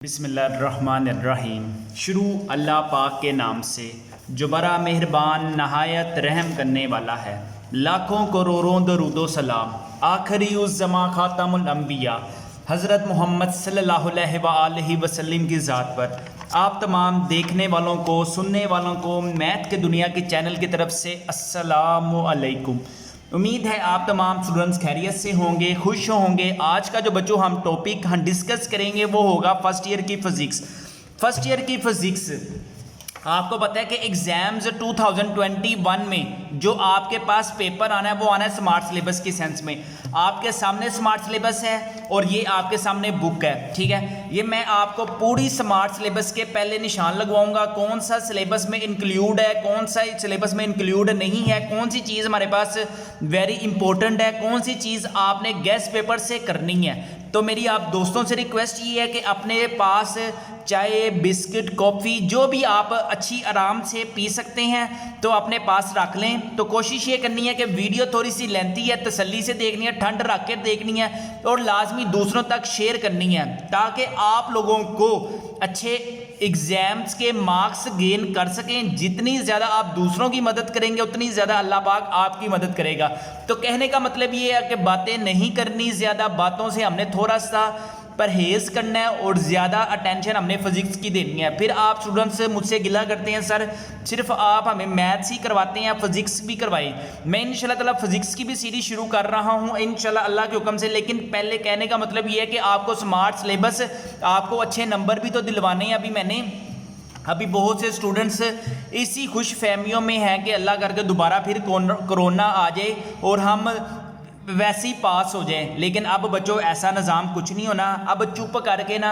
बिस्मिल्लाहिर्रहमानिर्रहीम। शुरू अल्लाह पाक के नाम से जो बड़ा मेहरबान नहायत रहम करने वाला है। लाखों करोड़ों दरूदो सलाम आखिरी उस ज़मा खातमुल अंबिया हज़रत मोहम्मद सल्लल्लाहु अलैहि वसल्लम की ज़ात पर। आप तमाम देखने वालों को, सुनने वालों को मैथ के दुनिया के चैनल की तरफ से अस्सलामु अलैकुम। उम्मीद है आप तमाम स्टूडेंट्स खैरियत से होंगे, खुश होंगे। आज का जो बच्चों हम टॉपिक हम डिस्कस करेंगे वो होगा फर्स्ट ईयर की फ़िज़िक्स। फर्स्ट ईयर की फ़िज़िक्स आपको पता है कि एग्ज़ाम्स 2021 में जो आपके पास पेपर आना है वो आना है स्मार्ट सिलेबस के सेंस में। आपके सामने स्मार्ट सिलेबस है और ये आपके सामने बुक है, ठीक है। ये मैं आपको पूरी स्मार्ट सिलेबस के पहले निशान लगवाऊंगा, कौन सा सिलेबस में इंक्लूड है, कौन सा सिलेबस में इंक्लूड नहीं है, कौन सी चीज़ हमारे पास वेरी इंपॉर्टेंट है, कौन सी चीज़ आपने गेस्ट पेपर से करनी है। तो मेरी आप दोस्तों से रिक्वेस्ट ये है कि अपने पास चाय, बिस्किट, कॉफ़ी जो भी आप अच्छी आराम से पी सकते हैं तो अपने पास रख लें। तो कोशिश ये करनी है कि वीडियो थोड़ी सी लेंथी है, तसल्ली से देखनी है, ठंड रख के देखनी है और लाजमी दूसरों तक शेयर करनी है ताकि आप लोगों को अच्छे एग्ज़ाम्स के मार्क्स गेन कर सकें। जितनी ज़्यादा आप दूसरों की मदद करेंगे उतनी ज़्यादा अल्लाह पाक आपकी मदद करेगा। तो कहने का मतलब ये है कि बातें नहीं करनी, ज़्यादा बातों से हमने थोड़ा सा परहेज़ करना है और ज़्यादा अटेंशन हमने फिज़िक्स की देनी है। फिर आप स्टूडेंट्स मुझसे गिला करते हैं सर सिर्फ आप हमें मैथ्स ही करवाते हैं, फिज़िक्स भी करवाएं। मैं इंशाल्लाह ताला फिज़िक्स की भी सीरीज शुरू कर रहा हूँ इंशाल्लाह अल्लाह के हुक्म से। लेकिन पहले कहने का मतलब ये है कि आपको स्मार्ट सिलेबस, आपको अच्छे नंबर भी तो दिलवाने हैं। अभी बहुत से स्टूडेंट्स इसी खुश फहमियों में हैं कि अल्लाह करके दोबारा फिर कोरोना आ जाए और हम वैसे ही पास हो जाए। लेकिन अब बच्चों ऐसा निज़ाम कुछ नहीं होना। अब चुप करके ना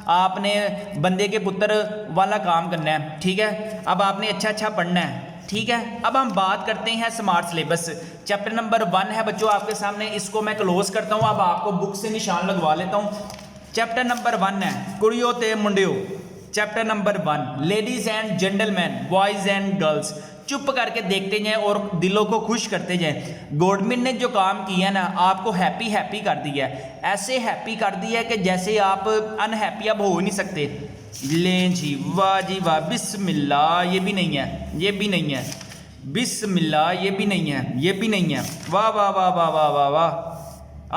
आपने बंदे के पुत्र वाला काम करना है, ठीक है। अब आपने अच्छा पढ़ना है, ठीक है। अब हम बात करते हैं स्मार्ट सिलेबस। चैप्टर नंबर 1 है बच्चों आपके सामने, इसको मैं क्लोज करता हूँ। अब आपको बुक से निशान लगवा लेता हूँ। चैप्टर नंबर 1 है कुड़ियों ते मुंडियो। Chapter number 1 ladies and gentlemen, boys and girls. चुप करके देखते जाएं और दिलों को खुश करते जाएं। गवर्नमेंट ने जो काम किया ना आपको हैप्पी कर दिया है, ऐसे हैप्पी कर दिया है कि जैसे आप अनहैप्पी अब हो ही नहीं सकते। लें जी वाह, बिस्मिल्लाह, ये भी नहीं है, ये भी नहीं है, बिस्मिल्लाह, ये भी नहीं है, ये भी नहीं है। वाह वाह वाह वाह वाह वाह वाह,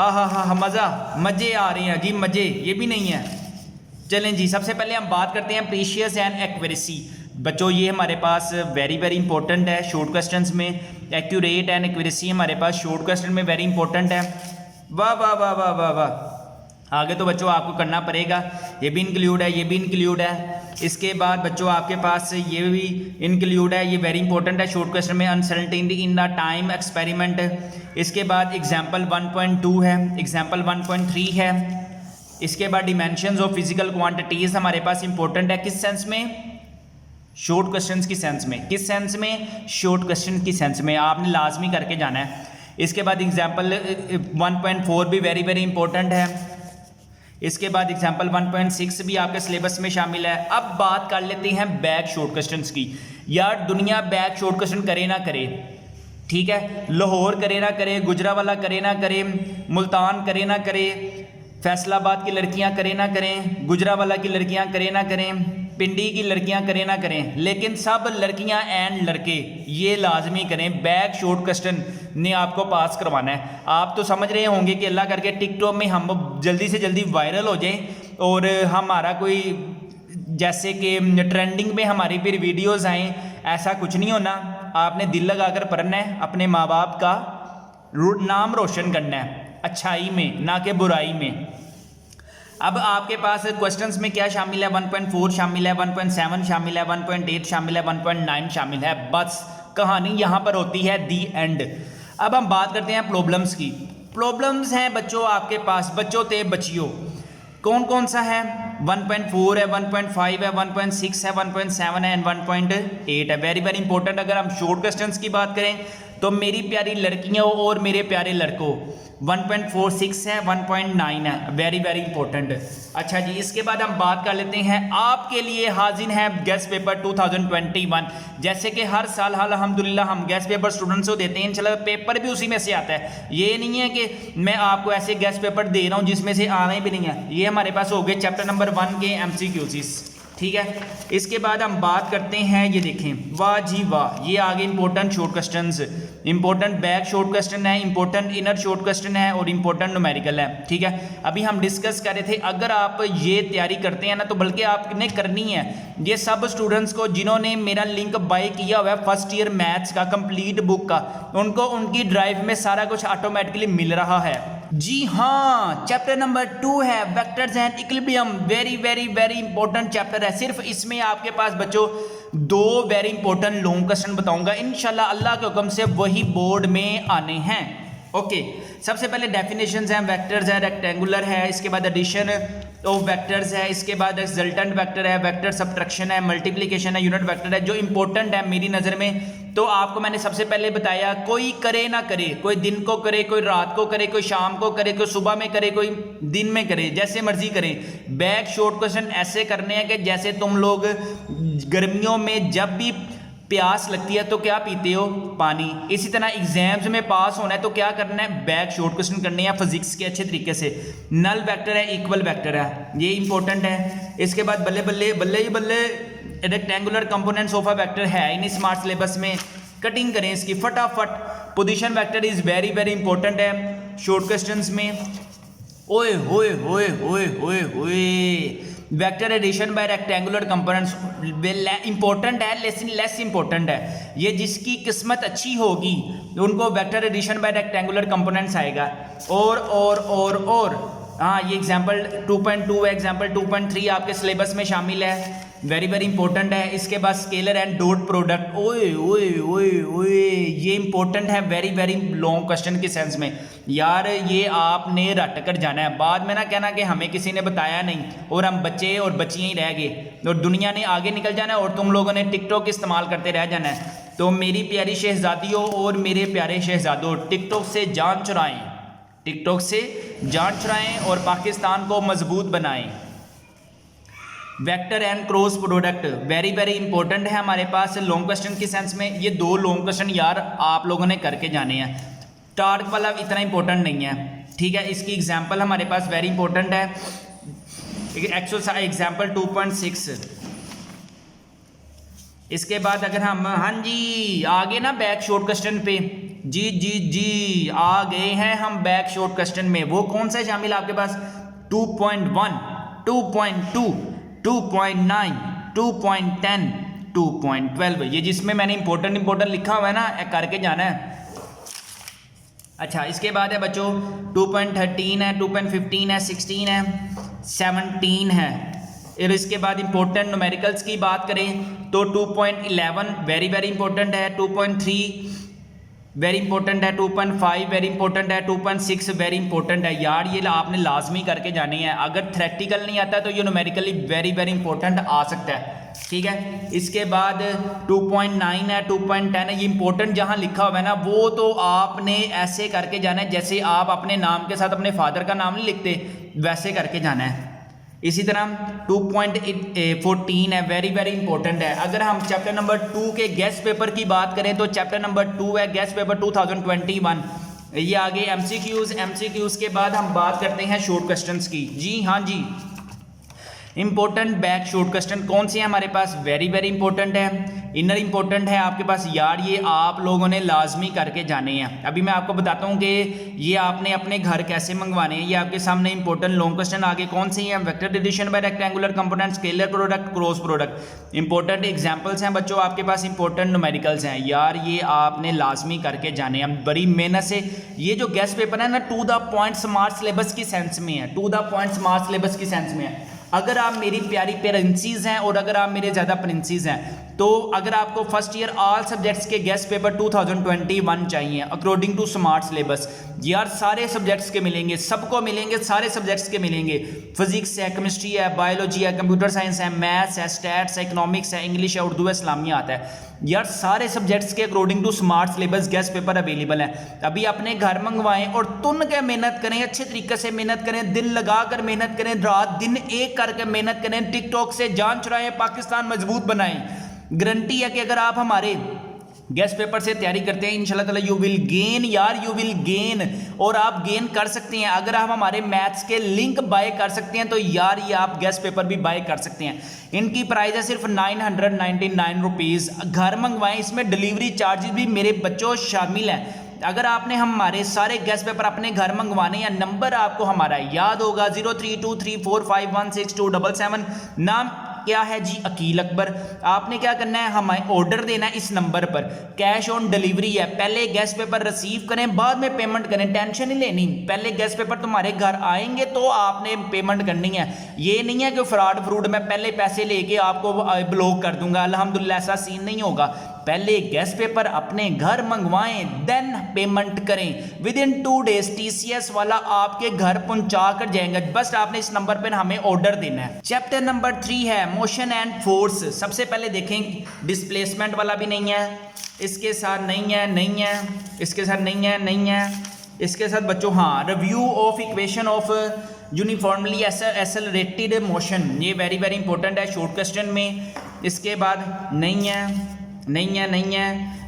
आहा मज़े आ रहे हैं जी, मज़े। ये भी नहीं है। चलें जी, सबसे पहले हम बात करते हैं प्रीशियस एंड एक्यूरेसी। बच्चों ये हमारे पास वेरी इंपॉर्टेंट है शॉर्ट क्वेश्चंस में। एक्यूरेट एंड एक्यूरेसी हमारे पास शॉर्ट क्वेश्चन में वेरी इंपॉर्टेंट है। वाह वाह वाह वाह वाह वाह। आगे तो बच्चों आपको करना पड़ेगा, ये भी इंक्लूड है, ये भी इंक्लूड है। इसके बाद बच्चों आपके पास ये भी इंक्लूड है, ये वेरी इंपॉर्टेंट है शॉर्ट क्वेश्चन में। Uncertainty in the time experiment. इसके बाद एग्जाम्पल 1.2 है, एग्जाम्पल 1.3 है। इसके बाद डिमेंशंस ऑफ फिजिकल क्वांटिटीज़ हमारे पास इंपॉर्टेंट है। किस सेंस में? शॉर्ट क्वेश्चंस की सेंस में। किस सेंस में? शॉर्ट क्वेश्चन की सेंस में। आपने लाजमी करके जाना है। इसके बाद एग्जाम्पल 1.4 भी वेरी इंपॉर्टेंट है। इसके बाद एग्जाम्पल 1.6 भी आपके सिलेबस में शामिल है। अब बात कर लेते हैं बैक शॉर्ट क्वेश्चंस की। यार दुनिया बैक शॉर्ट क्वेश्चन करे ना करे, ठीक है। लाहौर करे ना करे, गुजरावाला करे ना करे, मुल्तान करे ना करे, फैसलाबाद की लड़कियां करे ना करें, गुजरावाला की लड़कियां करे ना करें, पिंडी की लड़कियां करे ना करें, लेकिन सब लड़कियां एंड लड़के ये लाजमी करें। बैक शॉर्ट क्वेश्चन ने आपको पास करवाना है। आप तो समझ रहे होंगे कि अल्लाह करके टिकटॉक में हम जल्दी से जल्दी वायरल हो जाएं और हमारा कोई जैसे कि ट्रेंडिंग में हमारी फिर वीडियोज़ आएँ, ऐसा कुछ नहीं होना। आपने दिल लगा कर पढ़ना है, अपने माँ बाप का नाम रोशन करना है अच्छाई में ना कि बुराई में। अब आपके पास क्वेश्चंस में क्या शामिल है? 1.4 शामिल है, 1.7 शामिल है, 1.8 शामिल है, 1.9 शामिल है। बस कहानी यहाँ पर होती है दी एंड। अब हम बात करते हैं प्रॉब्लम्स की। प्रॉब्लम्स हैं बच्चों आपके पास, बच्चों ते बच्चियों, कौन सा है? 1.4 है, 1.5 है, 1.6 है, 1.7 है एंड 1.8 है। Very important. अगर हम शॉर्ट क्वेश्चंस की बात करें तो मेरी प्यारी लड़कियों और मेरे प्यारे लड़कों 1.46 है, 1.9 है, वेरी वेरी इंपॉर्टेंट। अच्छा जी, इसके बाद हम बात कर लेते हैं आपके लिए हाजिर है गेस्ट पेपर 2021। जैसे कि हर साल अल्हम्दुलिल्लाह हम गेस्ट पेपर स्टूडेंट्स को देते हैं, इंशाल्लाह पेपर भी उसी में से आता है। ये नहीं है कि मैं आपको ऐसे गेस्ट पेपर दे रहा हूँ जिसमें से आना ही भी नहीं है। ये हमारे पास हो गए चैप्टर नंबर 1 के MCQs, ठीक है। इसके बाद हम बात करते हैं, ये देखें, वाह जी वाह, ये आगे important short questions, important back short question है, इंपॉर्टेंट इनर शॉर्ट क्वेश्चन है और इंपॉर्टेंट न्यूमेरिकल है, ठीक है। अभी हम डिस्कस कर रहे थे, अगर आप ये तैयारी करते हैं ना तो बल्कि आपने करनी है ये सब स्टूडेंट्स को जिन्होंने मेरा लिंक बाय किया हुआ है फर्स्ट ईयर मैथ्स का कंप्लीट बुक का, उनको उनकी ड्राइव में सारा कुछ ऑटोमेटिकली मिल रहा है। जी हाँ, चैप्टर नंबर 2 है vectors and equilibrium, very very very important chapter है। सिर्फ इसमें आपके पास बच्चों 2 वेरी इंपॉर्टेंट लॉन्ग क्वेश्चन बताऊंगा, इंशाल्लाह अल्लाह के हुक्म से वही बोर्ड में आने हैं। ओके, सबसे पहले डेफिनेशंस हैं, वेक्टर्स है, रेक्टेंगुलर है, इसके बाद एडिशन ऑफ वेक्टर्स है, इसके बाद रिजल्टेंट वेक्टर है, वेक्टर सब्ट्रैक्शन है, मल्टीप्लिकेशन है, यूनिट वेक्टर है। जो इंपॉर्टेंट है मेरी नज़र में, तो आपको मैंने सबसे पहले बताया, कोई करे ना करे, कोई दिन को करे, कोई रात को करे, कोई शाम को करे, कोई सुबह में करे, कोई दिन में करे, जैसे मर्जी करे। बैक शॉर्ट क्वेश्चन ऐसे करने हैं कि जैसे तुम लोग गर्मियों में जब भी प्यास लगती है तो क्या पीते हो, पानी। इसी तरह एग्जाम्स में पास होना है तो क्या करना है, बैक शॉर्ट क्वेश्चन करने हैं फिजिक्स के अच्छे तरीके से। नल वेक्टर है, इक्वल वेक्टर है, ये इंपॉर्टेंट है। इसके बाद बल्ले बल्ले बल्ले ही बल्ले rectangular components of a vector है इन स्मार्ट सिलेबस में, कटिंग करें इसकी फटाफट। Position vector is very very important है शॉर्ट क्वेश्चंस में। ओए होए होए होए होए होए, vector addition by rectangular components important है लेकिन लेस इंपॉर्टेंट है। ये जिसकी किस्मत अच्छी होगी उनको vector addition by rectangular components आएगा। और हाँ, ये एग्जाम्पल 2.2 है, एग्जाम्पल 2.3 आपके सिलेबस में शामिल है, वेरी वेरी इंपॉर्टेंट है। इसके बाद स्केलर एंड डॉट प्रोडक्ट, ओए ओए ओए ओए, ये इंपॉर्टेंट है वेरी वेरी लॉन्ग क्वेश्चन के सेंस में। यार ये आपने रट कर जाना है, बाद में ना कहना कि हमें किसी ने बताया नहीं और हम बच्चे और बच्चियाँ ही रह गए और दुनिया ने आगे निकल जाना है और तुम लोगों ने टिकटॉक इस्तेमाल करते रह जाना है। तो मेरी प्यारी शहजादियों और मेरे प्यारे शहजादों, टिकटॉक से जान चुराएं, टिकटॉक से जान चुराएं और पाकिस्तान को मजबूत बनाएं। Vector and cross product very very important है हमारे पास लॉन्ग क्वेश्चन के सेंस में। ये 2 लॉन्ग क्वेश्चन यार आप लोगों ने करके जाने हैं, टार्क वाला इतना इंपॉर्टेंट नहीं है, ठीक है। इसकी एग्जांपल हमारे पास वेरी इंपॉर्टेंट है, एक्सरसाइज एग्जांपल 2.6। इसके बाद अगर हम, हाँ जी, आगे ना बैक शॉर्ट क्वेश्चन पे, जी आ गए हैं हम बैक शॉर्ट क्वेश्चन में। वो कौन सा शामिल आपके पास, 2.1, 2.2, 2.9, 2.10, 2.12, ये जिसमें मैंने इंपॉर्टेंट लिखा हुआ है ना, करके जाना है। अच्छा, इसके बाद है बच्चों 2.13 है, 2.15 है, 16 है, 17 है। और इसके बाद इंपॉर्टेंट न्यूमेरिकल्स की बात करें तो 2.11 वेरी वेरी इंपॉर्टेंट है, 2.3 वेरी इंपॉर्टेंट है, 2.5 वेरी इंपॉर्टेंट है, 2.6 वेरी इंपॉर्टेंट है। यार ये आपने लाजमी करके जानी है, अगर थ्रेटिकल नहीं आता तो ये न्यूमेरिकली वेरी वेरी इंपॉर्टेंट आ सकता है, ठीक है। इसके बाद 2.9 है, 2.10 है, ये इंपॉर्टेंट जहाँ लिखा हुआ है ना वो तो आपने ऐसे करके जाना है जैसे आप अपने नाम के साथ अपने फादर का नाम नहीं लिखते, वैसे करके जाना है। इसी तरह 2.14 है, वेरी वेरी इंपॉर्टेंट है। अगर हम चैप्टर नंबर 2 के गेस्ट पेपर की बात करें तो चैप्टर नंबर 2 है गेस्ट पेपर 2021। ये आगे एमसीक्यूज के बाद हम बात करते हैं शॉर्ट क्वेश्चंस की। जी हाँ जी, इंपॉर्टेंट बैक शॉर्ट क्वेश्चन कौन से हैं हमारे पास, वेरी वेरी इंपॉर्टेंट है, इनर इंपॉर्टेंट है आपके पास। यार ये आप लोगों ने लाजमी करके जाने हैं। अभी मैं आपको बताता हूँ कि ये आपने अपने घर कैसे मंगवाने हैं। ये आपके सामने इंपॉर्टेंट लॉन्ग क्वेश्चन आगे कौन से हैं, vector addition by rectangular component, scalar product, cross product. Important examples हैं बच्चों आपके पास, इंपॉर्टेंट न्यूमेरिकल्स हैं। यार ये आपने लाजमी करके जाने हैं बड़ी मेहनत से। ये जो गेस्ट पेपर है ना, to the point smart syllabus की सेंस में है, to the point smart syllabus की सेंस में है। अगर आप मेरी प्यारी प्रिंसेस हैं और अगर आप मेरे ज़्यादा प्रिंसेस हैं तो अगर आपको फर्स्ट ईयर ऑल सब्जेक्ट्स के गेस्ट पेपर 2021 चाहिए अकॉर्डिंग टू स्मार्ट सिलेबस, यार सारे सब्जेक्ट्स के मिलेंगे, सबको मिलेंगे, सारे सब्जेक्ट्स के मिलेंगे। फिजिक्स है, केमिस्ट्री है, बायोलॉजी है, कंप्यूटर साइंस है, मैथ्स है, स्टैट्स है, इकोनॉमिक्स है, इंग्लिश है, उर्दू है, इस्लामिया आता है। यार सारे सब्जेक्ट्स के according to smart syllabus guess paper available है। अभी अपने घर मंगवाएं और तुन के मेहनत करें, अच्छे तरीके से मेहनत करें, दिल लगा कर मेहनत करें, रात दिन एक करके मेहनत करें, टिकटॉक से जान चुराएं, पाकिस्तान मजबूत बनाएं। गारंटी है कि अगर आप हमारे गेस्ट पेपर से तैयारी करते हैं इंशाल्लाह ताला यू विल गेन, यार यू विल गेन, और आप गेन कर सकते हैं। अगर आप हमारे मैथ्स के लिंक बाय कर सकते हैं तो यार ये आप गेस्ट पेपर भी बाय कर सकते हैं। इनकी प्राइस है सिर्फ 999 रुपीज़। घर मंगवाएं, इसमें डिलीवरी चार्जेस भी मेरे बच्चों शामिल हैं। अगर आपने हमारे सारे गेस्ट पेपर अपने घर मंगवाने या नंबर आपको हमारा याद होगा 0323451627, नाम क्या है जी अकील अकबर। आपने क्या करना है, हमें ऑर्डर देना है इस नंबर पर, कैश ऑन डिलीवरी है। पहले गेस्ट पेपर रिसीव करें, बाद में पेमेंट करें, टेंशन नहीं लेनी। पहले गेस्ट पेपर तुम्हारे घर आएंगे तो आपने पेमेंट करनी है। ये नहीं है कि फ्रॉड मैं पहले पैसे लेके आपको ब्लॉक कर दूंगा, अल्हम्दुलिल्लाह ऐसा सीन नहीं होगा। पहले गेस्ट पेपर अपने घर मंगवाएं, देन पेमेंट करें। विद इन 2 डेज TCS वाला आपके घर पहुंचा कर जाएंगे। बस आपने इस नंबर पर हमें ऑर्डर देना है। चैप्टर नंबर 3 है मोशन एंड फोर्स। सबसे पहले देखें, डिस्प्लेसमेंट वाला भी नहीं है, इसके साथ नहीं है, इसके साथ नहीं है, इसके साथ बच्चों हाँ, review of equation of uniformly accelerated motion, ये वेरी वेरी इंपॉर्टेंट है शॉर्ट क्वेश्चन में। इसके बाद नहीं है।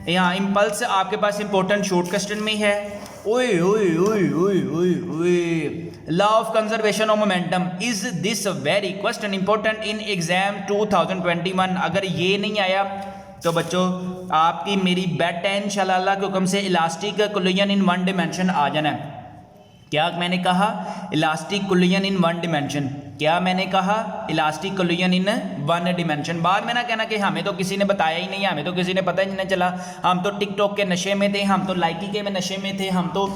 यहाँ इम्पल्स आपके पास इंपॉर्टेंट शॉर्ट क्वेश्चन में है। ओए ओए ओए ओए ओए ओए, law of conservation of momentum, is this very question important in exam 2021। अगर ये नहीं आया तो बच्चों आपकी मेरी बेट है इंशाल्लाह के हुक्म से इलास्टिक कोलिजन इन 1 डिमेंशन आ जाना है। क्या मैंने कहा, इलास्टिक कोलिजन इन 1 डिमेंशन। क्या मैंने कहा, इलास्टिक कोलिजन इन 1 डिमेंशन। बाद में ना कहना कि हमें तो किसी ने बताया ही नहीं, हमें तो किसी ने पता ही नहीं चला, हम तो टिकटॉक के नशे में थे, हम तो लाइकी के नशे में थे, हम तो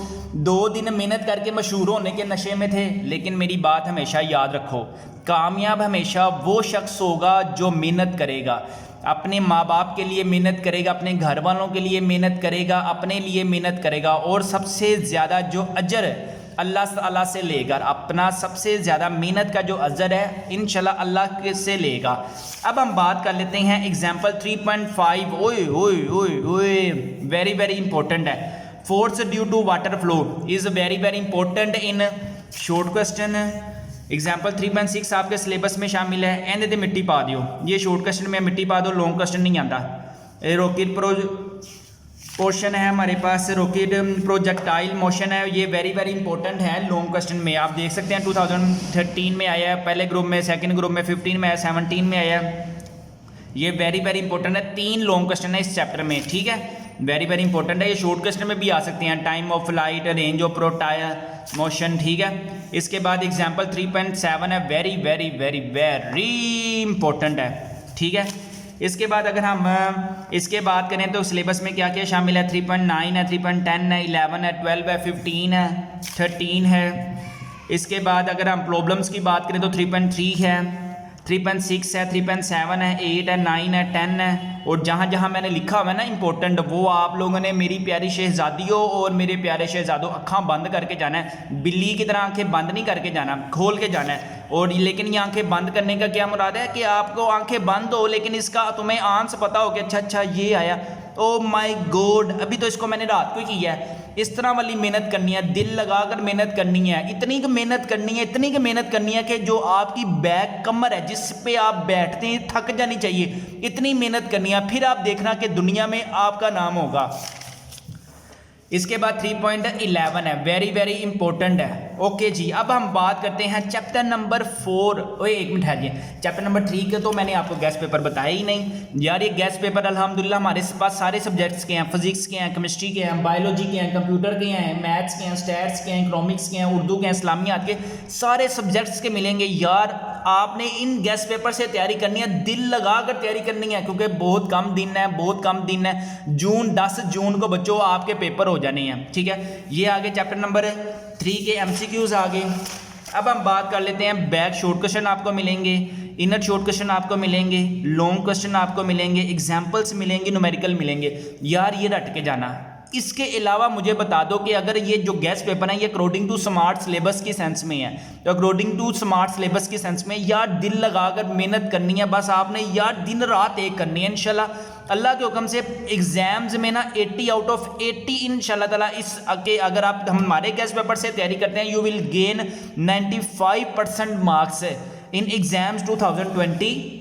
2 दिन मेहनत करके मशहूर होने के नशे में थे। लेकिन मेरी बात हमेशा याद रखो, कामयाब हमेशा वो शख्स होगा जो मेहनत करेगा, अपने माँ बाप के लिए मेहनत करेगा, अपने घर वालों के लिए मेहनत करेगा, अपने लिए मेहनत करेगा, और सबसे ज़्यादा जो अजर अल्लाह ताला से लेगा, अपना सबसे ज़्यादा मेहनत का जो अजर है इंशाल्लाह अल्लाह से लेगा। अब हम बात कर लेते हैं एग्जाम्पल 3.5। ओए ओए ओए ओए, वेरी वेरी इंपॉर्टेंट है। Force due to water flow is very very important in short question. Example 3.6 आपके सिलेबस में शामिल है। एंड दे मिट्टी पा दियो, ये शॉर्ट क्वेश्चन में मिट्टी पा दो, लॉन्ग क्वेश्चन नहीं आता। रॉकेट पोर्शन है हमारे पास, रॉकेट प्रोजेक्टाइल मोशन है, ये वेरी वेरी इंपॉर्टेंट है लॉन्ग क्वेश्चन में। आप देख सकते हैं 2013 में आया है पहले ग्रुप में, सेकंड ग्रुप में 15 में आया, 17 में आया है। ये वेरी वेरी इंपॉर्टेंट है, 3 लॉन्ग क्वेश्चन है इस चैप्टर में, ठीक है, वेरी वेरी इंपॉर्टेंट है। ये शॉर्ट क्वेश्चन में भी आ सकते हैं, time of flight, range of projectile motion, ठीक है। इसके बाद एग्जाम्पल 3.7 है, very very very very important है, ठीक है। इसके बाद अगर हम इसके बात करें तो सिलेबस में क्या क्या शामिल है, 3.9 है, 3.10 है, 11 है, 12 है, 15 है, 13 है। इसके बाद अगर हम प्रॉब्लम्स की बात करें तो 3.3 है, 3.6 है, 3.7 है, 8 है, 9 है, 10 है। और जहाँ जहाँ मैंने लिखा हुआ है ना इंपॉर्टेंट, वो आप लोगों ने मेरी प्यारी शहजादियों और मेरे प्यारे शहजादों अक्खां बंद करके जाना है, बिल्ली की तरह आंखें बंद नहीं करके जाना, खोल के जाना है। और लेकिन ये आंखें बंद करने का क्या मुराद है कि आपको आंखें बंद हो लेकिन इसका तुम्हें आंसर पता हो कि अच्छा ये आया, ओ माय गॉड अभी तो इसको मैंने रात को ही किया है। इस तरह वाली मेहनत करनी है, दिल लगाकर मेहनत करनी है, इतनी की मेहनत करनी है, इतनी की मेहनत करनी है कि जो आपकी बैक कमर है जिस पे आप बैठते हैं थक जानी चाहिए, इतनी मेहनत करनी है, फिर आप देखना कि दुनिया में आपका नाम होगा। इसके बाद 3.11 है, वेरी वेरी इंपॉर्टेंट है। ओके जी, अब हम बात करते हैं चैप्टर नंबर 4। ओए एक मिनट है, चैप्टर नंबर 3 के तो मैंने आपको गेस्ट पेपर बताया ही नहीं यार। ये गेस्ट पेपर अल्हम्दुलिल्लाह हमारे पास सारे सब्जेक्ट्स के हैं, फिजिक्स के हैं, केमिस्ट्री के हैं, बायोलॉजी के हैं, कंप्यूटर के हैं, मैथ्स के हैं, स्टैट्स के हैं, इकोनॉमिक्स के हैं, उर्दू के हैं, इस्लामियात के, सारे सब्जेक्ट्स के मिलेंगे यार। आपने इन गेस्ट पेपर से तैयारी करनी है, दिल लगा कर तैयारी करनी है, क्योंकि बहुत कम दिन है, बहुत कम दिन है। 10 जून को बच्चों आपके पेपर हो जाने हैं, ठीक है। ये आगे चैप्टर नंबर 3 के MCQs आ गए। अब हम बात कर लेते हैं, बैक शॉर्ट क्वेश्चन आपको मिलेंगे, इनर शॉर्ट क्वेश्चन आपको मिलेंगे, लॉन्ग क्वेश्चन आपको मिलेंगे, एग्जाम्पल्स मिलेंगे, न्यूमेरिकल मिलेंगे। यार ये रट के जाना, इसके अलावा मुझे बता दो कि अगर ये जो गेस्ट पेपर है ये अकॉर्डिंग टू स्मार्ट सिलेबस की सेंस में है, तो अकॉर्डिंग टू स्मार्ट सिलेबस की सेंस में यार दिल लगाकर मेहनत करनी है, बस आपने यार दिन रात एक करनी है इंशाल्लाह अल्लाह के हुक्म से। एग्जाम्स में ना 80 आउट ऑफ 80 इंशाल्लाह ताला इस आगे अगर आप हमारे गेस्ट पेपर से तैयारी करते हैं you will gain 95% marks in exams 2021।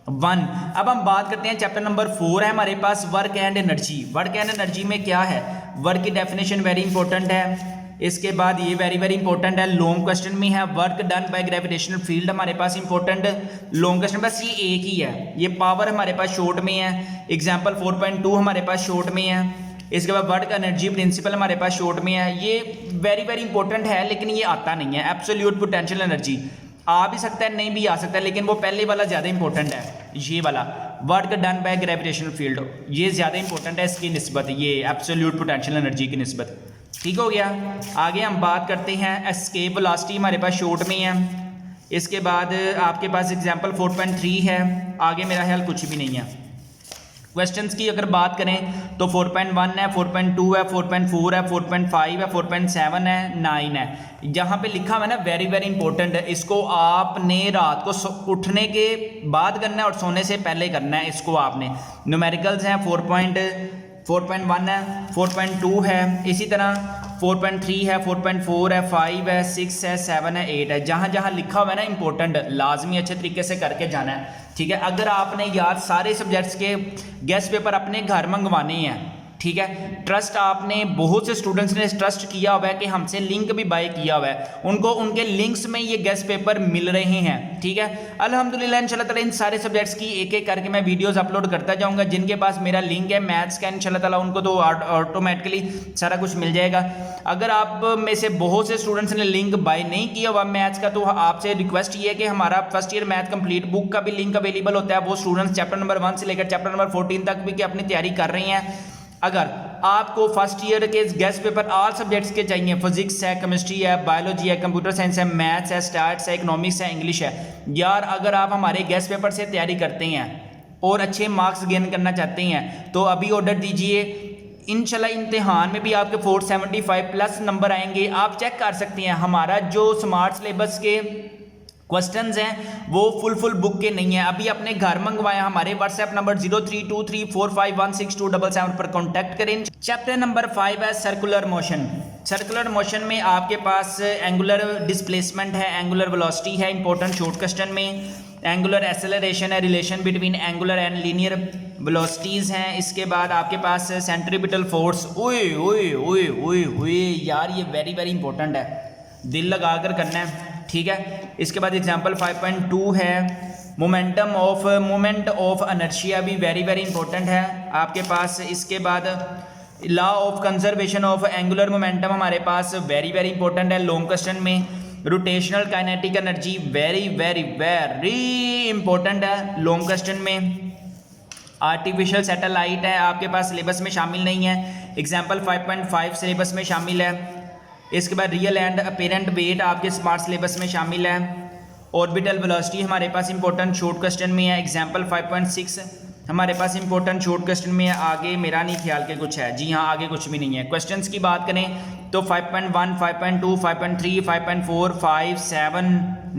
अब हम बात करते हैं चैप्टर नंबर 4 है हमारे पास work and energy. Work and energy में क्या है, वर्क की डेफिनेशन वेरी इंपॉर्टेंट है। इसके बाद ये वेरी इंपॉर्टेंट है, लॉन्ग क्वेश्चन में है work done by gravitational field हमारे पास इंपॉर्टेंट लॉन्ग क्वेश्चन, बस ये एक ही है। ये पावर हमारे पास शॉर्ट में है, एग्जाम्पल 4.2 हमारे पास शॉर्ट में है। इसके बाद वर्क एनर्जी प्रिंसिपल हमारे पास शॉर्ट में है। ये वेरी इंपॉर्टेंट है लेकिन ये आता नहीं है। एब्सोल्यूट पोटेंशियल एनर्जी आ भी सकता है नहीं भी आ सकता है, लेकिन वो पहले वाला ज़्यादा इंपॉर्टेंट है। ये वाला work done by gravitational field ये ज़्यादा इंपॉर्टेंट है इसकी निस्बत, ये एब्सोल्यूट पोटेंशियल एनर्जी की निस्बत। ठीक हो गया। आगे हम बात करते हैं एस्केप वेलोसिटी हमारे पास शॉर्ट में है। इसके बाद आपके पास एग्जाम्पल 4.3 है, आगे मेरा ख्याल कुछ भी नहीं है। क्वेश्चंस की अगर बात करें तो 4.1 है, 4.2 है, 4.4 है, 4.5 है, 4.7 है, 9 है। यहाँ पे लिखा हुआ है ना वेरी इंपॉर्टेंट है, इसको आपने रात को उठने के बाद करना है और सोने से पहले करना है। इसको आपने न्यूमेरिकल्स हैं 4.1 है, 4.2 है, इसी तरह 4.3 है, 4.4 है, 5 है, 6 है, 7 है, 8 है। जहाँ जहाँ लिखा हुआ है ना इंपॉर्टेंट लाजमी अच्छे तरीके से करके जाना है। ठीक है, अगर आपने यार सारे सब्जेक्ट्स के गेस्ट पेपर अपने घर मंगवाने हैं, ठीक है, ट्रस्ट आपने बहुत से स्टूडेंट्स ने ट्रस्ट किया हुआ है कि हमसे लिंक भी बाय किया हुआ है, उनको उनके लिंक्स में ये गेस्ट पेपर मिल रहे हैं। ठीक है, अल्हम्दुलिल्लाह इंशाल्लाह ताला इन सारे सब्जेक्ट्स की एक एक करके मैं वीडियोस अपलोड करता जाऊंगा। जिनके पास मेरा लिंक है मैथ्स का इंशाल्लाह ताला उनको तो ऑटोमेटिकली सारा कुछ मिल जाएगा। अगर आप में से बहुत से स्टूडेंट्स ने लिंक बाय नहीं किया हुआ मैथ्स का, तो आपसे रिक्वेस्ट ये है कि हमारा first year math complete book का भी लिंक अवेलेबल होता है। वो स्टूडेंट्स चैप्टर नंबर 1 से लेकर चैप्टर नंबर 14 तक भी अपनी तैयारी कर रही हैं। अगर आपको फर्स्ट ईयर के गेस्ट पेपर ऑल सब्जेक्ट्स के चाहिए, फिजिक्स है, केमिस्ट्री है, बायोलॉजी है, कंप्यूटर साइंस है, मैथ्स है, स्टैट्स है, इकोनॉमिक्स है, इंग्लिश है, यार अगर आप हमारे गेस्ट पेपर से तैयारी करते हैं और अच्छे मार्क्स गेन करना चाहते हैं तो अभी ऑर्डर दीजिए। इंशाल्लाह इम्तिहान में भी आपके 475 प्लस नंबर आएंगे। आप चेक कर सकते हैं हमारा जो स्मार्ट सिलेबस के क्वेश्चंस हैं वो फुल बुक के नहीं है। अभी अपने घर मंगवाया, हमारे व्हाट्सएप नंबर 0323451677 पर कांटेक्ट करें। चैप्टर नंबर 5 है सर्कुलर मोशन। सर्कुलर मोशन में आपके पास एंगुलर डिस्प्लेसमेंट है, एंगुलर वेलोसिटी है इंपॉर्टेंट शॉर्ट क्वेश्चन में, एंगुलर एक्सेलरेशन है, relation between angular and linear velocities हैं। इसके बाद आपके पास सेंट्रीपिटल फोर्स, ओए यार ये वेरी इंपॉर्टेंट है, दिल लगा कर करना है। ठीक है, इसके बाद एग्जांपल 5.2 है मोमेंट ऑफ इनर्शिया भी वेरी इंपॉर्टेंट है आपके पास। इसके बाद law of conservation of angular momentum हमारे पास वेरी इंपॉर्टेंट है लॉन्ग क्वेश्चन में। Rotational kinetic energy very important है लॉन्ग क्वेश्चन में। आर्टिफिशियल सैटेलाइट है आपके पास सिलेबस में शामिल नहीं है, एग्जाम्पल 5.5 सिलेबस में शामिल है। इसके बाद रियल एंड अपेरेंट वेट आपके स्मार्ट सिलेबस में शामिल है। ऑर्बिटल वेलोसिटी हमारे पास इंपॉर्टेंट शॉर्ट क्वेश्चन में है, एग्जाम्पल 5.6 हमारे पास इंपॉर्टेंट शॉर्ट क्वेश्चन में है। आगे मेरा नहीं ख्याल के कुछ है, जी हाँ आगे कुछ भी नहीं है। क्वेश्चंस की बात करें तो 5.1, 5.2, 5.3, 5.4, 5, 7,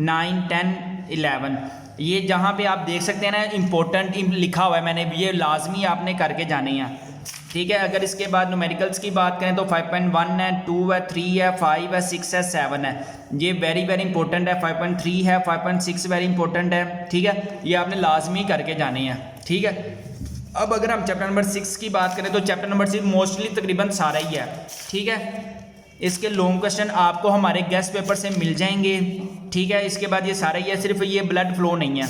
9, 10, 11 ये जहाँ पे आप देख सकते हैं ना इंपॉर्टेंट लिखा हुआ है मैंने, ये लाजमी आपने करके जाने हैं। ठीक है, अगर इसके बाद न्यूमेरिकल्स की बात करें तो 5.1 है, 2 है, 3 है, 5 है, 6 है, 7 है, ये वेरी इंपॉर्टेंट है। 5.3 है, 5.6 वेरी इंपॉर्टेंट है। ठीक है, ये आपने लाजमी करके जाने हैं। ठीक है, अब अगर हम चैप्टर नंबर 6 की बात करें तो चैप्टर नंबर 6 मोस्टली तकरीबन सारा ही है। ठीक है, इसके लॉन्ग क्वेश्चन आपको हमारे गेस्ट पेपर से मिल जाएंगे। ठीक है, इसके बाद ये सारा ही है, सिर्फ ये ब्लड फ्लो नहीं है।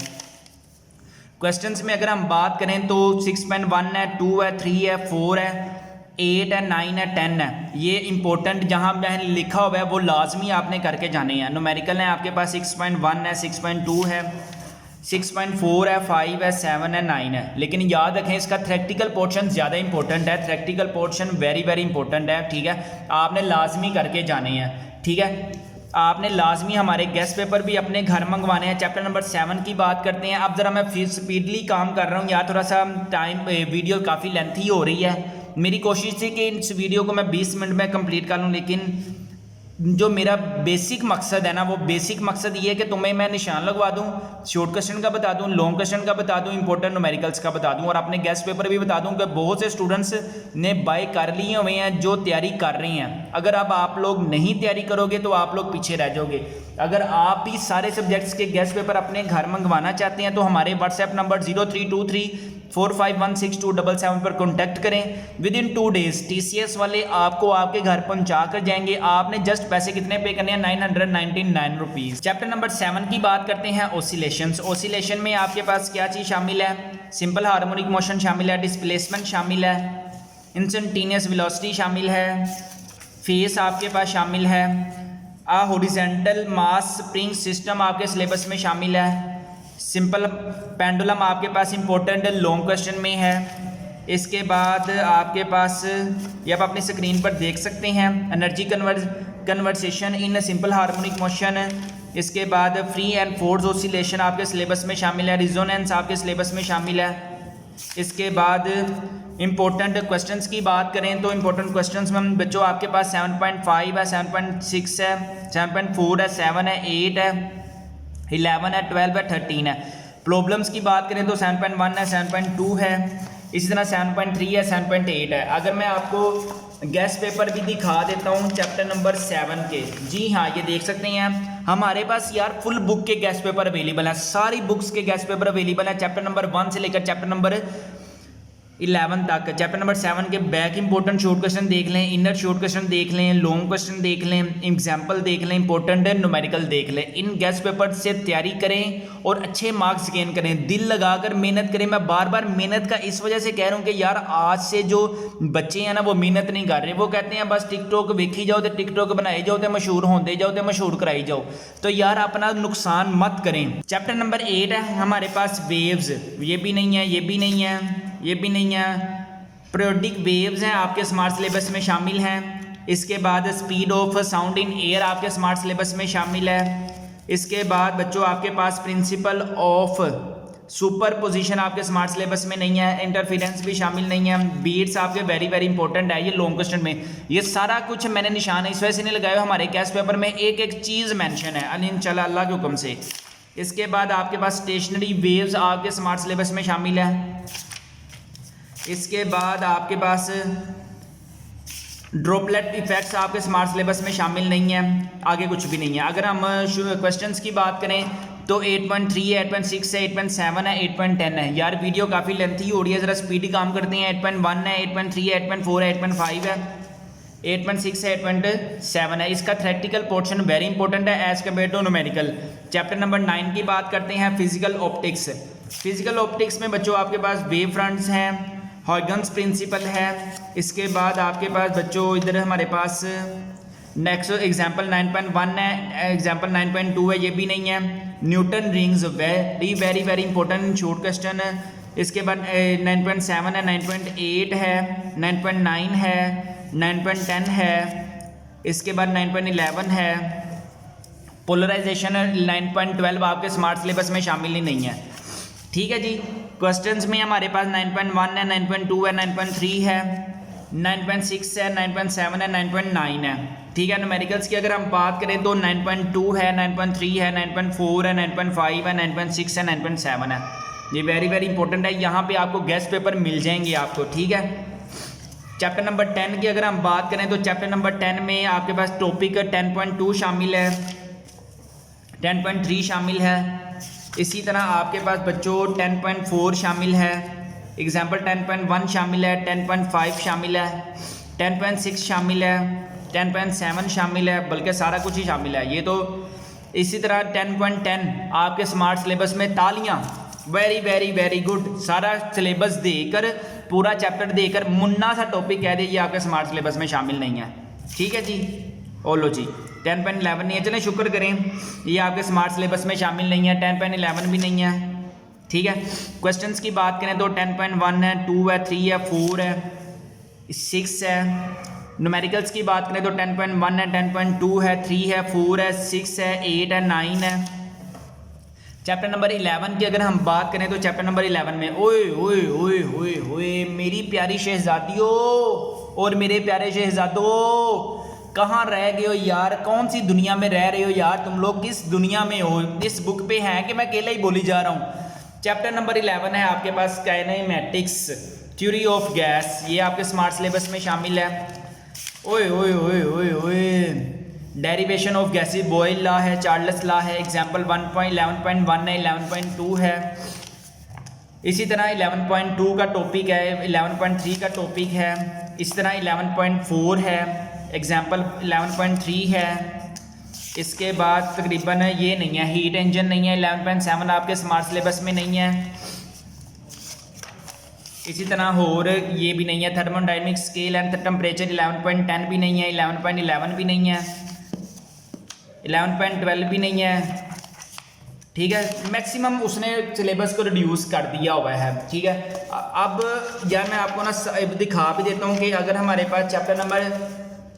क्वेश्चंस में अगर हम बात करें तो 6.1 है, 2 है, 3 है, 4 है, 8 है, 9 है, 10 है, ये इंपॉर्टेंट जहां मैंने लिखा हुआ है वो लाजमी आपने करके जाने हैं। न्यूमेरिकल है आपके पास 6.1 है, 6.2 है, 6.4 है, 5 है, 7 है, 9 है। लेकिन याद रखें इसका थ्योरेटिकल पोर्शन ज़्यादा इंपॉर्टेंट है, थ्योरेटिकल पोर्शन वेरी इंपॉर्टेंट है। ठीक है, आपने लाजमी करके जाने हैं। ठीक है, आपने लाजमी हमारे गेस्ट पेपर भी अपने घर मंगवाने हैं। चैप्टर नंबर 7 की बात करते हैं। अब ज़रा मैं फिर स्पीडली काम कर रहा हूँ यार, थोड़ा सा टाइम वीडियो काफ़ी लेंथी हो रही है, मेरी कोशिश थी कि इस वीडियो को मैं 20 मिनट में कंप्लीट कर लूँ, लेकिन जो मेरा बेसिक मकसद है ना, वो बेसिक मकसद ये है कि तुम्हें मैं निशान लगवा दूं, शॉर्ट क्वेश्चन का बता दूं, लॉन्ग क्वेश्चन का बता दूं, इंपॉर्टेंट न्यूमेरिकल्स का बता दूं, और अपने गेस्ट पेपर भी बता दूं कि बहुत से स्टूडेंट्स ने बाय कर लिए हुए हैं जो तैयारी कर रहे हैं। अगर अब आप लोग नहीं तैयारी करोगे तो आप लोग पीछे रह जाओगे। अगर आप भी सारे सब्जेक्ट्स के गेस्ट पेपर अपने घर मंगवाना चाहते हैं तो हमारे व्हाट्सएप नंबर 0323451627 पर कॉन्टैक्ट करें। विद इन 2 डेज TCS वाले आपको आपके घर पहुंचा कर जाएंगे। आपने जस्ट पैसे कितने पे करने हैं? 999 रुपीज़। चैप्टर नंबर 7 की बात करते हैं, ऑसिलेशंस। ऑसिलेशन में आपके पास क्या चीज़ शामिल है? सिंपल हार्मोनिक मोशन शामिल है, डिस्प्लेसमेंट शामिल है, इंस्टेंटेनियस वेलोसिटी शामिल है, फेस आपके पास शामिल है, हॉरिजॉन्टल मास स्प्रिंग सिस्टम आपके सिलेबस में शामिल है, सिंपल पेंडुलम आपके पास इंपॉर्टेंट लॉन्ग क्वेश्चन में है। इसके बाद आपके पास ये आप अपनी स्क्रीन पर देख सकते हैं, energy conversation in simple harmonic motion. इसके बाद फ्री एंड फोर्स ऑसिलेशन आपके सिलेबस में शामिल है, रिजोनेंस आपके सिलेबस में शामिल है। इसके बाद इंपॉर्टेंट क्वेश्चंस की बात करें तो इंपॉर्टेंट क्वेश्चंस में बच्चों आपके पास 7.5 है, 7.6 है, 7.4 है, 7 है, 8 है, 11 है, 12 है, 13 है। प्रॉब्लम्स की बात करें तो 7.1 है, 7.2 है, इसी तरह 7.3 है, 7.8 है। अगर मैं आपको गेस्ट पेपर भी दिखा देता हूँ चैप्टर नंबर 7 के, जी हाँ ये देख सकते हैं हमारे पास यार फुल बुक के गेस्ट पेपर अवेलेबल हैं, सारी बुक्स के गेस्ट पेपर अवेलेबल हैं। चैप्टर नंबर 1 से लेकर चैप्टर नंबर 11 तक। चैप्टर नंबर 7 के बैक इंपॉर्टेंट शॉर्ट क्वेश्चन देख लें, इनर शॉर्ट क्वेश्चन देख लें, लॉन्ग क्वेश्चन देख लें, एग्जाम्पल देख लें, इंपॉर्टेंट न्यूमेरिकल देख लें। इन गेस्ट पेपर से तैयारी करें और अच्छे मार्क्स गेन करें, दिल लगाकर मेहनत करें। मैं बार बार मेहनत का इस वजह से कह रहा हूँ कि यार आज से जो बच्चे हैं ना वो मेहनत नहीं कर रहे, वो कहते हैं बस टिकटॉक वेखी जाओ तो टिकटॉक बनाई जाओ तो मशहूर होते जाओ तो मशहूर कराई जाओ। तो यार अपना नुकसान मत करें। चैप्टर नंबर 8 है हमारे पास वेव्स, ये भी नहीं है, ये भी नहीं है, ये भी नहीं है। पीरियोडिक वेव्स हैं आपके स्मार्ट सिलेबस में शामिल हैं। इसके बाद speed of sound in air आपके स्मार्ट सिलेबस में शामिल है। इसके बाद बच्चों आपके पास प्रिंसिपल ऑफ सुपर पोजिशन आपके स्मार्ट सिलेबस में नहीं है, इंटरफेरेंस भी शामिल नहीं है, बीट्स आपके वेरी वेरी इंपॉर्टेंट है ये लॉन्ग क्वेश्चन में। ये सारा कुछ मैंने निशान इस वजह से नहीं लगाया, हमारे गेस्ट पेपर में एक एक चीज़ मेंशन है इंशाल्लाह अल्लाह के हुक्म से। इसके बाद आपके पास स्टेशनरी वेव्स आपके स्मार्ट सिलेबस में शामिल है। इसके बाद आपके पास ड्रॉपलेट इफेक्ट्स आपके स्मार्ट सिलेबस में शामिल नहीं है, आगे कुछ भी नहीं है। अगर हम क्वेश्चंस की बात करें तो 8.3 है, 8.6 है, 8.7 है, 8.10 है। यार वीडियो काफ़ी लेंथी हो रही है, ज़रा स्पीडी काम करते हैं। 8.1 है, 8.3 है, 8.4 है, 8.5 है, 8.6 है, 8.7 है। इसका थ्योरेटिकल पोर्शन वेरी इंपॉर्टेंट है as compare to numerical. Chapter number 9 की बात करते हैं, फिजिकल ऑप्टिक्स। फिजिकल ऑप्टिक्स में बच्चों आपके पास वेव फ्रंट्स हैं, हॉयगन्स प्रिंसिपल है। इसके बाद आपके पास बच्चों इधर हमारे पास नेक्स्ट एग्जाम्पल 9.1 है, एग्जाम्पल 9.2 है, ये भी नहीं है। Newton rings very very very important short question है। इसके बाद 9.7 है, 9.8 है, 9.9 है, 9.10 है। इसके बाद 9.11 है। पोलराइजेशन 9.12 आपके स्मार्ट सिलेबस में शामिल ही नहीं है। ठीक है जी। क्वेश्चंस में हमारे पास 9.1 है, 9.2 है, 9.3 है, 9.6 है, 9.7 है, 9.9 है। ठीक है। न्यूमेरिकल्स की अगर हम बात करें तो 9.2 है, 9.3 है, 9.4 है, 9.5 है, 9.6 है, 9.7 है। ये वेरी वेरी इंपॉर्टेंट है, यहाँ पे आपको गेस्ट पेपर मिल जाएंगे आपको। ठीक है। चैप्टर नंबर 10 की अगर हम बात करें तो चैप्टर नंबर 10 में आपके पास टॉपिक 10.2 शामिल है, 10.3 शामिल है। इसी तरह आपके पास बच्चों 10.4 शामिल है, एग्जाम्पल 10.1 शामिल है, 10.5 शामिल है, 10.6 शामिल है, 10.7 शामिल है, बल्कि सारा कुछ ही शामिल है ये तो। इसी तरह 10.10 आपके स्मार्ट सिलेबस में, तालियां, वेरी वेरी वेरी गुड। सारा सिलेबस देकर, पूरा चैप्टर देकर मुन्ना सा टॉपिक कह दे ये आपके स्मार्ट सिलेबस में शामिल नहीं है। ठीक है जी। ओलो जी 10.11 नहीं है, चलें शुक्र करें ये आपके स्मार्ट सिलेबस में शामिल नहीं है। 10.11 भी नहीं है। ठीक है। क्वेश्चंस की बात करें तो 10.1 है, 2 है, 3 है, 4 है, 6 है। न्यूमेरिकल्स की बात करें तो 10.1 है, 10.2 है, 3 है, 4 है, 6 है, 8 है, 9 है। चैप्टर नंबर 11 की अगर हम बात करें तो चैप्टर नंबर 11 में ओए ओए ओए ओए ओए मेरी प्यारी शहजादियों और मेरे प्यारे शहजादों, कहाँ रह गए हो यार? कौन सी दुनिया में रह रहे हो यार? तुम लोग किस दुनिया में हो? इस बुक पे है कि मैं अकेला ही बोली जा रहा हूँ। चैप्टर नंबर 11 है आपके पास काइनेमैटिक्स, थ्योरी ऑफ गैस, ये आपके स्मार्ट सिलेबस में शामिल है। ओए ओए ओए ओए ओए derivation of gases, Boyle law है, चार्ल्स लॉ है, एग्जाम्पल 1.11.1 है, 11.2 है। इसी तरह 11.2 का टॉपिक है, 11.3 का टॉपिक है, इस तरह 11.4 है, एग्जाम्पल 11.3 है। इसके बाद तकरीबन ये नहीं है, हीट इंजन नहीं है, 11.7 आपके स्मार्ट सिलेबस में नहीं है। इसी तरह और ये भी नहीं है, थर्मोडायनेमिक स्केल एंड टेम्परेचर 11.10 भी नहीं है, 11.11 भी नहीं है, 11.12 भी नहीं है। ठीक है, मैक्सिमम उसने सिलेबस को रिड्यूस कर दिया हुआ है। ठीक है, अब यार मैं आपको ना दिखा भी देता हूँ कि अगर हमारे पास चैप्टर नंबर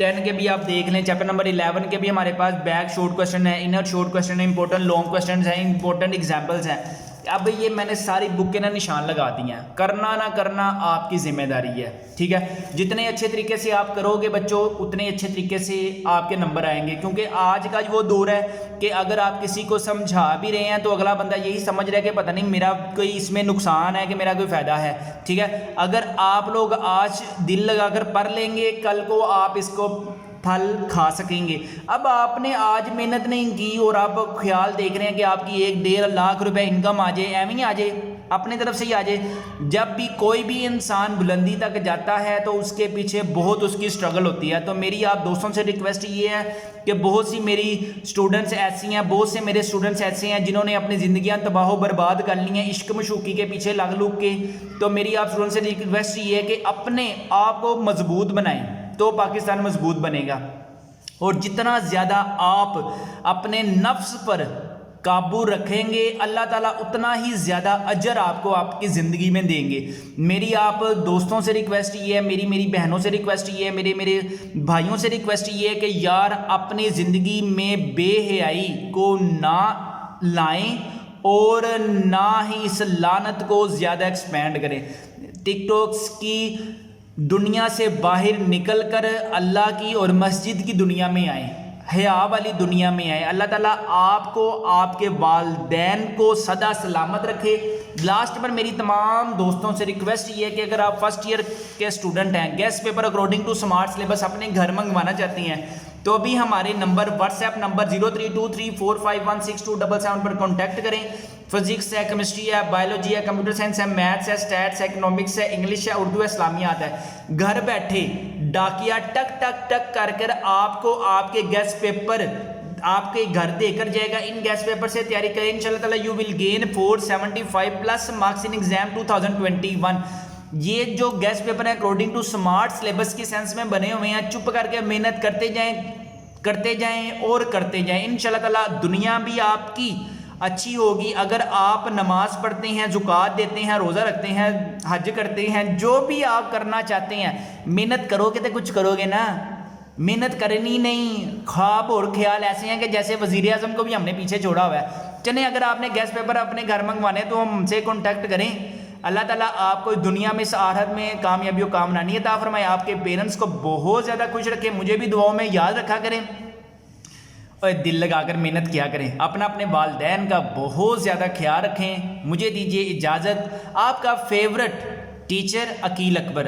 10 के भी आप देख लें, चैप्टर नंबर 11 के भी हमारे पास बैक शॉर्ट क्वेश्चन है, इनर शॉर्ट क्वेश्चन है, इंपॉर्टेंट लॉन्ग क्वेश्चन है, इंपॉर्टेंट एग्जाम्पल्स हैं। अब ये मैंने सारी बुक के ना निशान लगा दिए हैं, करना ना करना आपकी जिम्मेदारी है। ठीक है, जितने अच्छे तरीके से आप करोगे बच्चों, उतने अच्छे तरीके से आपके नंबर आएंगे। क्योंकि आज का वो दौर है कि अगर आप किसी को समझा भी रहे हैं तो अगला बंदा यही समझ रहा है कि पता नहीं मेरा कोई इसमें नुकसान है कि मेरा कोई फ़ायदा है। ठीक है, अगर आप लोग आज दिल लगाकर पढ़ लेंगे, कल को आप इसको फल खा सकेंगे। अब आपने आज मेहनत नहीं की और आप ख्याल देख रहे हैं कि आपकी 1-1.5 लाख रुपए इनकम आ जाए, एवं ही आ जाए, अपने तरफ से ही आ जाए। जब भी कोई भी इंसान बुलंदी तक जाता है तो उसके पीछे बहुत उसकी स्ट्रगल होती है। तो मेरी आप दोस्तों से रिक्वेस्ट ये है कि बहुत सी मेरी स्टूडेंट्स ऐसी हैं, बहुत से मेरे स्टूडेंट्स ऐसे हैं जिन्होंने अपनी ज़िंदगियां तबाह बर्बाद कर ली हैं इश्क मशूकी के पीछे लग लुक के। तो मेरी आप स्टूडेंट से रिक्वेस्ट ये है कि अपने आप को मजबूत बनाएं तो पाकिस्तान मजबूत बनेगा। और जितना ज़्यादा आप अपने नफ्स पर काबू रखेंगे, अल्लाह ताला उतना ही ज़्यादा अजर आपको आपकी ज़िंदगी में देंगे। मेरी आप दोस्तों से रिक्वेस्ट ये है, मेरी बहनों से रिक्वेस्ट ये है, मेरे भाइयों से रिक्वेस्ट ये है कि यार अपनी ज़िंदगी में बेहयाई को ना लाएं और ना ही इस लानत को ज़्यादा एक्सपेंड करें। टिकटॉक्स की दुनिया से बाहर निकल कर अल्लाह की और मस्जिद की दुनिया में आए, हया वाली दुनिया में आए। अल्लाह ताला आपको, आपके वालिदैन को सदा सलामत रखे। लास्ट पर मेरी तमाम दोस्तों से रिक्वेस्ट ये है कि अगर आप फर्स्ट ईयर के स्टूडेंट हैं, guess paper according to smart syllabus अपने घर मंगवाना चाहते हैं, तो अभी हमारे नंबर व्हाट्सएप नंबर 0323451627 पर कॉन्टैक्ट करें। फिजिक्स है, केमिस्ट्री है, बायोलॉजी है, कंप्यूटर साइंस है, मैथ्स है, स्टैट्स है, इकोनॉमिक्स है, इंग्लिश है, उर्दू है, इस्लामियात है। घर बैठे डाकिया टक टक टक कर कर आपको आपके गेस्ट पेपर आपके घर देकर जाएगा। इन गेस्ट पेपर से तैयारी करें, इंशाल्लाह ताला you will gain 475 plus marks in exam 2021। ये जो गेस्ट पेपर है अकॉर्डिंग टू स्मार्ट सिलेबस की सेंस में बने हुए हैं। चुप करके मेहनत करते जाएं और करते जाएं। इंशाल्लाह ताला दुनिया भी आपकी अच्छी होगी। अगर आप नमाज पढ़ते हैं, ज़ुकात देते हैं, रोज़ा रखते हैं, हज करते हैं, जो भी आप करना चाहते हैं, मेहनत करोगे तो कुछ करोगे ना। मेहनत करनी नहीं, ख्वाब और ख्याल ऐसे हैं कि जैसे वज़ीर आज़म को भी हमने पीछे छोड़ा हुआ है। चलें, अगर आपने गेस्ट पेपर अपने घर मंगवाने तो हमसे कॉन्टैक्ट करें। अल्लाह ताला आपको दुनिया में, इस आखिरत में कामयाबी और कामरानी अता फरमाए। आपके पेरेंट्स को बहुत ज़्यादा खुश रखें, मुझे भी दुआओं में याद रखा करें और दिल लगाकर मेहनत किया करें। अपने वालिदैन का बहुत ज़्यादा ख्याल रखें। मुझे दीजिए इजाज़त। आपका फेवरेट टीचर अकील अकबर।